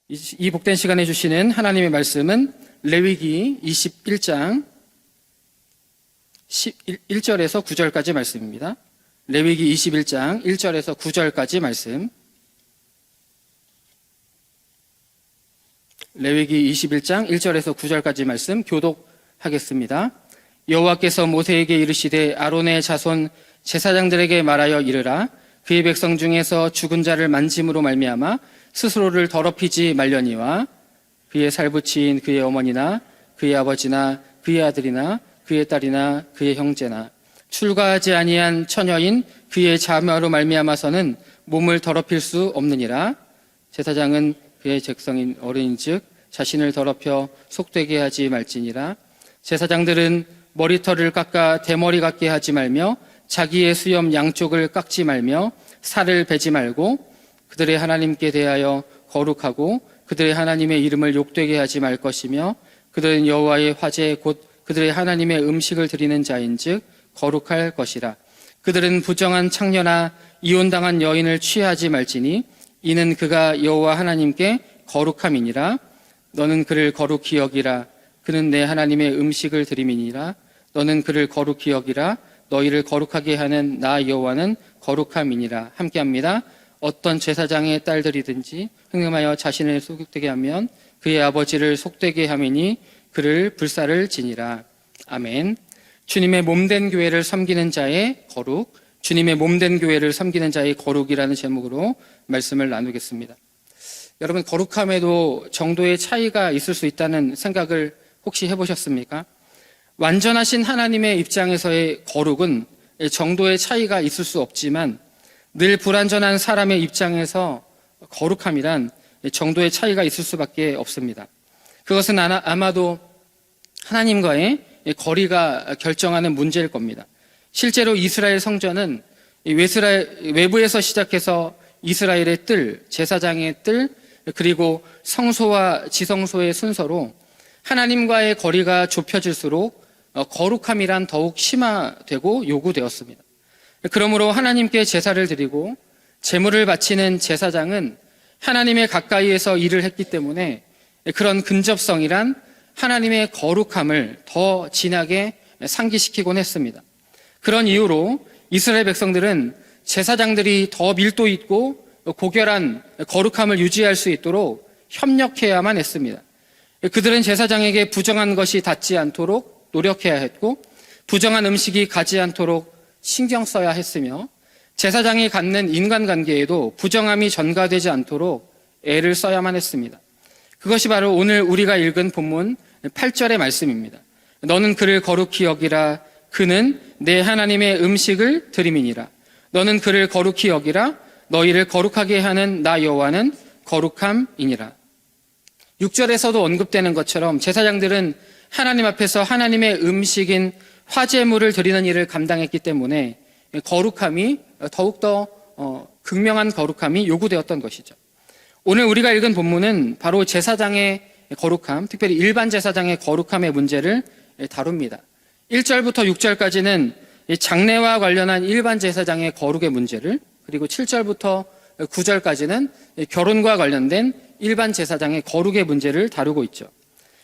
이 복된 시간에 주시는 하나님의 말씀은 레위기 21장 1절에서 9절까지 말씀입니다. 레위기 21장 1절에서 9절까지 말씀. 레위기 21장 1절에서 9절까지 말씀 교독하겠습니다. 여호와께서 모세에게 이르시되 아론의 자손 제사장들에게 말하여 이르라. 그의 백성 중에서 죽은 자를 만짐으로 말미암아 스스로를 더럽히지 말려니와 그의 살부치인 그의 어머니나 그의 아버지나 그의 아들이나 그의 딸이나 그의 형제나 출가하지 아니한 처녀인 그의 자녀로 말미암아서는 몸을 더럽힐 수 없느니라. 제사장은 그의 백성인 어른인즉 자신을 더럽혀 속되게 하지 말지니라. 제사장들은 머리털을 깎아 대머리 같게 하지 말며 자기의 수염 양쪽을 깎지 말며 살을 베지 말고 그들의 하나님께 대하여 거룩하고 그들의 하나님의 이름을 욕되게 하지 말 것이며 그들은 여호와의 화제 곧 그들의 하나님의 음식을 드리는 자인즉 거룩할 것이라. 그들은 부정한 창녀나 이혼당한 여인을 취하지 말지니 이는 그가 여호와 하나님께 거룩함이니라. 너는 그를 거룩히 여기라. 그는 내 하나님의 음식을 드림이니라. 너는 그를 거룩히 여기라. 너희를 거룩하게 하는 나 여호와는 거룩함이니라. 함께합니다. 어떤 제사장의 딸들이든지 흥음하여 자신을 속되게 하면 그의 아버지를 속되게 함이니 그를 불사를 지니라. 아멘. 주님의 몸된 교회를 섬기는 자의 거룩, 주님의 몸된 교회를 섬기는 자의 거룩이라는 제목으로 말씀을 나누겠습니다. 여러분, 거룩함에도 정도의 차이가 있을 수 있다는 생각을 혹시 해보셨습니까? 완전하신 하나님의 입장에서의 거룩은 정도의 차이가 있을 수 없지만 늘 불완전한 사람의 입장에서 거룩함이란 정도의 차이가 있을 수밖에 없습니다. 그것은 아마도 하나님과의 거리가 결정하는 문제일 겁니다. 실제로 이스라엘 성전은 외부에서 시작해서 이스라엘의 뜰, 제사장의 뜰, 그리고 성소와 지성소의 순서로 하나님과의 거리가 좁혀질수록 거룩함이란 더욱 심화되고 요구되었습니다. 그러므로 하나님께 제사를 드리고 제물을 바치는 제사장은 하나님의 가까이에서 일을 했기 때문에 그런 근접성이란 하나님의 거룩함을 더 진하게 상기시키곤 했습니다. 그런 이유로 이스라엘 백성들은 제사장들이 더 밀도 있고 고결한 거룩함을 유지할 수 있도록 협력해야만 했습니다. 그들은 제사장에게 부정한 것이 닿지 않도록 노력해야 했고 부정한 음식이 가지 않도록 신경 써야 했으며 제사장이 갖는 인간관계에도 부정함이 전가되지 않도록 애를 써야만 했습니다. 그것이 바로 오늘 우리가 읽은 본문 8절의 말씀입니다. 너는 그를 거룩히 여기라. 그는 내 하나님의 음식을 드림이니라. 너는 그를 거룩히 여기라. 너희를 거룩하게 하는 나 여호와는 거룩함이니라. 6절에서도 언급되는 것처럼 제사장들은 하나님 앞에서 하나님의 음식인 화제물을 드리는 일을 감당했기 때문에 거룩함이 더욱더 극명한 거룩함이 요구되었던 것이죠. 오늘 우리가 읽은 본문은 바로 제사장의 거룩함, 특별히 일반 제사장의 거룩함의 문제를 다룹니다. 1절부터 6절까지는 장례와 관련한 일반 제사장의 거룩의 문제를, 그리고 7절부터 9절까지는 결혼과 관련된 일반 제사장의 거룩의 문제를 다루고 있죠.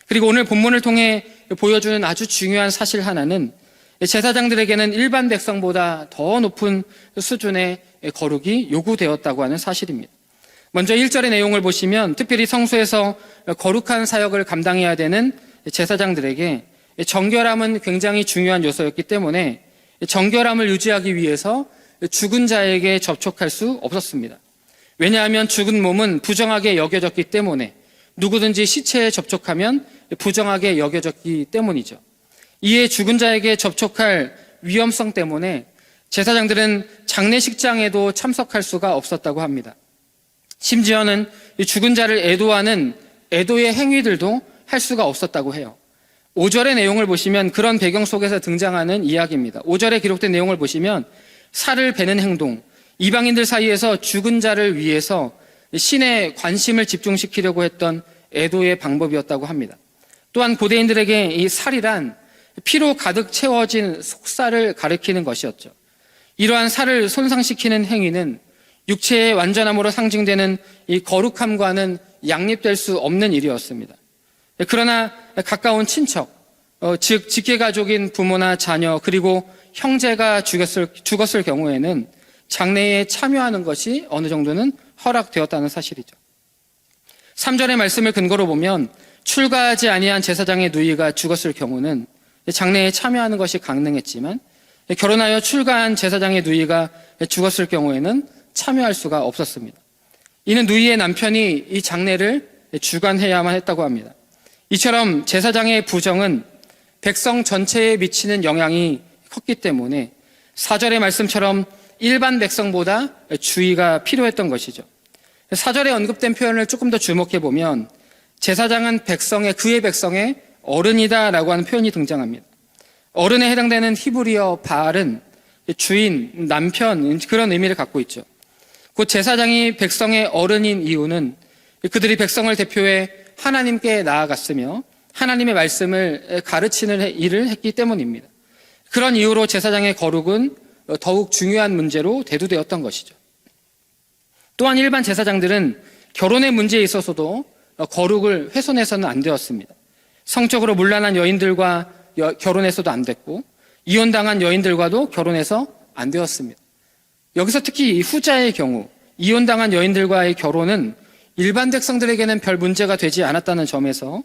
그리고 오늘 본문을 통해 보여주는 아주 중요한 사실 하나는 제사장들에게는 일반 백성보다 더 높은 수준의 거룩이 요구되었다고 하는 사실입니다. 먼저 1절의 내용을 보시면 특별히 성소에서 거룩한 사역을 감당해야 되는 제사장들에게 정결함은 굉장히 중요한 요소였기 때문에 정결함을 유지하기 위해서 죽은 자에게 접촉할 수 없었습니다. 왜냐하면 죽은 몸은 부정하게 여겨졌기 때문에 누구든지 시체에 접촉하면 부정하게 여겨졌기 때문이죠. 이에 죽은 자에게 접촉할 위험성 때문에 제사장들은 장례식장에도 참석할 수가 없었다고 합니다. 심지어는 죽은 자를 애도하는 애도의 행위들도 할 수가 없었다고 해요. 5절의 내용을 보시면 그런 배경 속에서 등장하는 이야기입니다. 5절에 기록된 내용을 보시면 살을 베는 행동, 이방인들 사이에서 죽은 자를 위해서 신의 관심을 집중시키려고 했던 애도의 방법이었다고 합니다. 또한 고대인들에게 이 살이란 피로 가득 채워진 속살을 가리키는 것이었죠. 이러한 살을 손상시키는 행위는 육체의 완전함으로 상징되는 이 거룩함과는 양립될 수 없는 일이었습니다. 그러나 가까운 친척, 즉 직계가족인 부모나 자녀 그리고 형제가 죽었을 경우에는 장례에 참여하는 것이 어느 정도는 허락되었다는 사실이죠. 3절의 말씀을 근거로 보면 출가하지 아니한 제사장의 누이가 죽었을 경우는 장례에 참여하는 것이 가능했지만 결혼하여 출가한 제사장의 누이가 죽었을 경우에는 참여할 수가 없었습니다. 이는 누이의 남편이 이 장례를 주관해야만 했다고 합니다. 이처럼 제사장의 부정은 백성 전체에 미치는 영향이 컸기 때문에 4절의 말씀처럼 일반 백성보다 주의가 필요했던 것이죠. 4절에 언급된 표현을 조금 더 주목해 보면 제사장은 그의 백성의 어른이다라고 하는 표현이 등장합니다. 어른에 해당되는 히브리어 바알은 주인, 남편 그런 의미를 갖고 있죠. 곧 제사장이 백성의 어른인 이유는 그들이 백성을 대표해 하나님께 나아갔으며 하나님의 말씀을 가르치는 일을 했기 때문입니다. 그런 이유로 제사장의 거룩은 더욱 중요한 문제로 대두되었던 것이죠. 또한 일반 제사장들은 결혼의 문제에 있어서도 거룩을 훼손해서는 안 되었습니다. 성적으로 문란한 여인들과 결혼해서도 안 됐고 이혼당한 여인들과도 결혼해서 안 되었습니다. 여기서 특히 후자의 경우 이혼당한 여인들과의 결혼은 일반 백성들에게는 별 문제가 되지 않았다는 점에서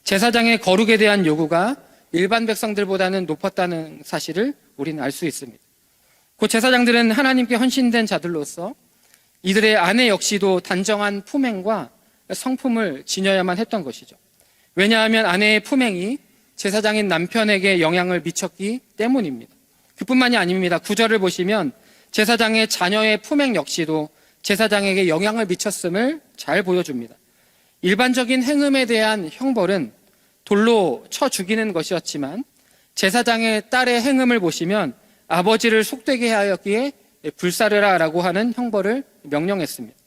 제사장의 거룩에 대한 요구가 일반 백성들보다는 높았다는 사실을 우리는 알 수 있습니다. 곧 제사장들은 하나님께 헌신된 자들로서 이들의 아내 역시도 단정한 품행과 성품을 지녀야만 했던 것이죠. 왜냐하면 아내의 품행이 제사장인 남편에게 영향을 미쳤기 때문입니다. 그뿐만이 아닙니다. 9절을 보시면 제사장의 자녀의 품행 역시도 제사장에게 영향을 미쳤음을 잘 보여줍니다. 일반적인 행음에 대한 형벌은 돌로 쳐 죽이는 것이었지만 제사장의 딸의 행음을 보시면 아버지를 속되게 하였기에 불사르라라고 하는 형벌을 명령했습니다.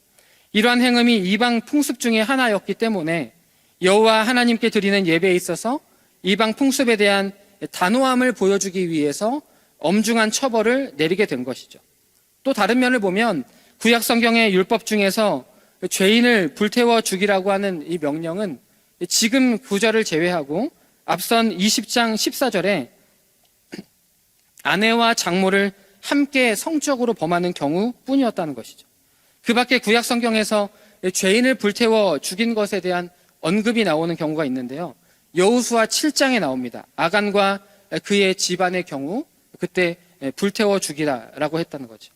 이러한 행음이 이방 풍습 중에 하나였기 때문에 여호와 하나님께 드리는 예배에 있어서 이방 풍습에 대한 단호함을 보여주기 위해서 엄중한 처벌을 내리게 된 것이죠. 또 다른 면을 보면 구약 성경의 율법 중에서 죄인을 불태워 죽이라고 하는 이 명령은 지금 구절을 제외하고 앞선 20장 14절에 아내와 장모를 함께 성적으로 범하는 경우뿐이었다는 것이죠. 그 밖에 구약 성경에서 죄인을 불태워 죽인 것에 대한 언급이 나오는 경우가 있는데요. 여호수아 7장에 나옵니다. 아간과 그의 집안의 경우 그때 불태워 죽이라라고 했다는 거죠.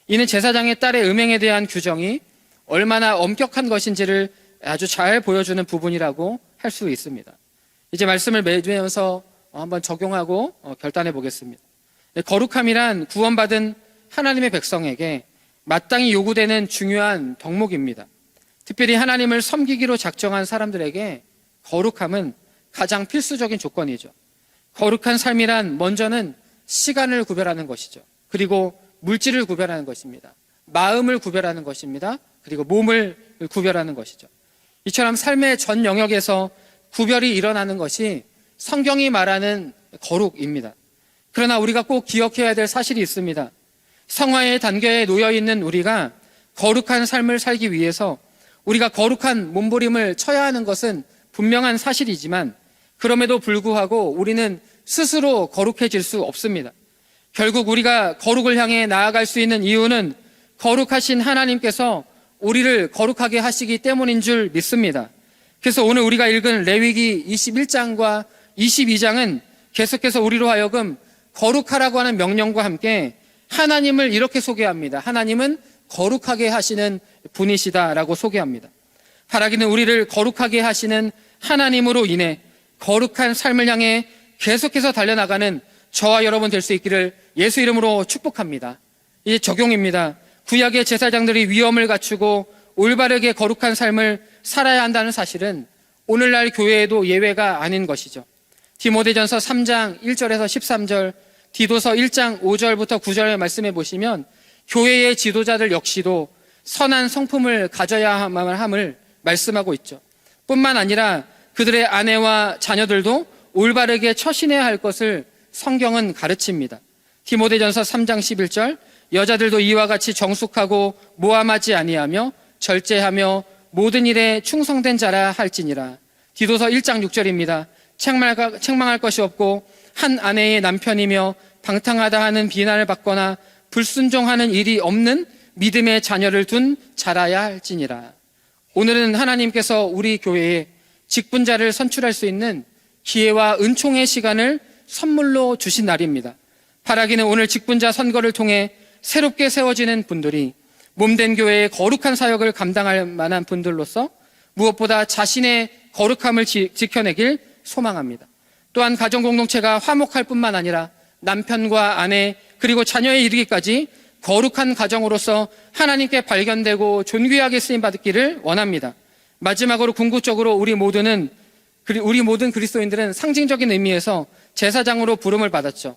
이는 제사장의 딸의 음행에 대한 규정이 얼마나 엄격한 것인지를 아주 잘 보여주는 부분이라고 할 수 있습니다. 이제 말씀을 맺으면서 한번 적용하고 결단해 보겠습니다. 거룩함이란 구원받은 하나님의 백성에게 마땅히 요구되는 중요한 덕목입니다. 특별히 하나님을 섬기기로 작정한 사람들에게 거룩함은 가장 필수적인 조건이죠. 거룩한 삶이란 먼저는 시간을 구별하는 것이죠. 그리고 물질을 구별하는 것입니다. 마음을 구별하는 것입니다. 그리고 몸을 구별하는 것이죠. 이처럼 삶의 전 영역에서 구별이 일어나는 것이 성경이 말하는 거룩입니다. 그러나 우리가 꼭 기억해야 될 사실이 있습니다. 성화의 단계에 놓여 있는 우리가 거룩한 삶을 살기 위해서 우리가 거룩한 몸부림을 쳐야 하는 것은 분명한 사실이지만 그럼에도 불구하고 우리는 스스로 거룩해질 수 없습니다. 결국 우리가 거룩을 향해 나아갈 수 있는 이유는 거룩하신 하나님께서 우리를 거룩하게 하시기 때문인 줄 믿습니다. 그래서 오늘 우리가 읽은 레위기 21장과 22장은 계속해서 우리로 하여금 거룩하라고 하는 명령과 함께 하나님을 이렇게 소개합니다. 하나님은 거룩하게 하시는 분이시다라고 소개합니다. 바라기는 우리를 거룩하게 하시는 하나님으로 인해 거룩한 삶을 향해 계속해서 달려나가는 저와 여러분 될 수 있기를 예수 이름으로 축복합니다. 이제 적용입니다. 구약의 제사장들이 위엄을 갖추고 올바르게 거룩한 삶을 살아야 한다는 사실은 오늘날 교회에도 예외가 아닌 것이죠. 디모데전서 3장 1절에서 13절, 디도서 1장 5절부터 9절의 말씀해 보시면 교회의 지도자들 역시도 선한 성품을 가져야 함을 말씀하고 있죠. 뿐만 아니라 그들의 아내와 자녀들도 올바르게 처신해야 할 것을 성경은 가르칩니다. 디모데전서 3장 11절, 여자들도 이와 같이 정숙하고 모함하지 아니하며 절제하며 모든 일에 충성된 자라 할지니라. 디도서 1장 6절입니다. 책망할 것이 없고 한 아내의 남편이며 방탕하다 하는 비난을 받거나 불순종하는 일이 없는 믿음의 자녀를 둔 자라야 할지니라. 오늘은 하나님께서 우리 교회에 직분자를 선출할 수 있는 기회와 은총의 시간을 선물로 주신 날입니다. 바라기는 오늘 직분자 선거를 통해 새롭게 세워지는 분들이 몸된 교회의 거룩한 사역을 감당할 만한 분들로서 무엇보다 자신의 거룩함을 지켜내길 소망합니다. 또한 가정공동체가 화목할 뿐만 아니라 남편과 아내 그리고 자녀에 이르기까지 거룩한 가정으로서 하나님께 발견되고 존귀하게 쓰임받기를 원합니다. 마지막으로 궁극적으로 우리 모든 그리스도인들은 상징적인 의미에서 제사장으로 부름을 받았죠.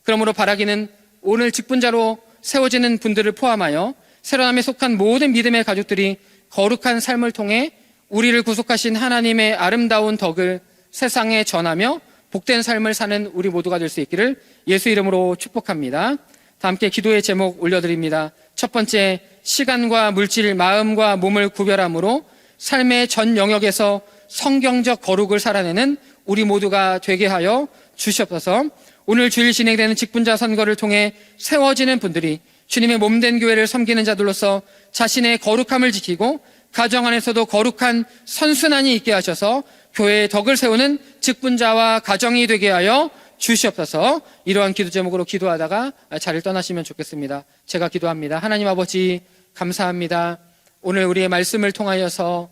그러므로 바라기는 오늘 직분자로 세워지는 분들을 포함하여 새로남에 속한 모든 믿음의 가족들이 거룩한 삶을 통해 우리를 구속하신 하나님의 아름다운 덕을 세상에 전하며 복된 삶을 사는 우리 모두가 될 수 있기를 예수 이름으로 축복합니다. 다 함께 기도의 제목 올려드립니다. 첫 번째, 시간과 물질, 마음과 몸을 구별함으로 삶의 전 영역에서 성경적 거룩을 살아내는 우리 모두가 되게 하여 주시옵소서. 오늘 주일 진행되는 직분자 선거를 통해 세워지는 분들이 주님의 몸된 교회를 섬기는 자들로서 자신의 거룩함을 지키고 가정 안에서도 거룩한 선순환이 있게 하셔서 교회의 덕을 세우는 직분자와 가정이 되게 하여 주시옵소서. 이러한 기도 제목으로 기도하다가 자리를 떠나시면 좋겠습니다. 제가 기도합니다. 하나님 아버지 감사합니다. 오늘 우리의 말씀을 통하여서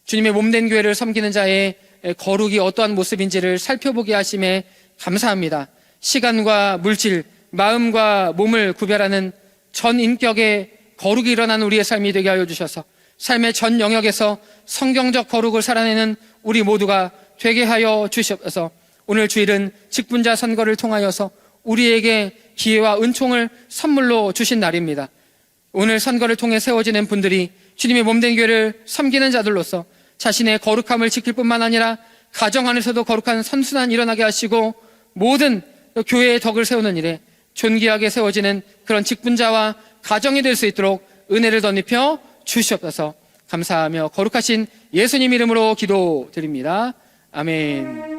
주님의 몸된 교회를 섬기는 자의 거룩이 어떠한 모습인지를 살펴보게 하심에 감사합니다. 시간과 물질, 마음과 몸을 구별하는 전 인격의 거룩이 일어나는 우리의 삶이 되게 하여 주셔서 삶의 전 영역에서 성경적 거룩을 살아내는 우리 모두가 되게 하여 주시옵소서. 오늘 주일은 직분자 선거를 통하여서 우리에게 기회와 은총을 선물로 주신 날입니다. 오늘 선거를 통해 세워지는 분들이 주님의 몸된 교회를 섬기는 자들로서 자신의 거룩함을 지킬 뿐만 아니라 가정 안에서도 거룩한 선순환이 일어나게 하시고 모든 교회의 덕을 세우는 일에 존귀하게 세워지는 그런 직분자와 가정이 될 수 있도록 은혜를 덧입혀 주시옵소서. 감사하며 거룩하신 예수님 이름으로 기도드립니다. 아멘.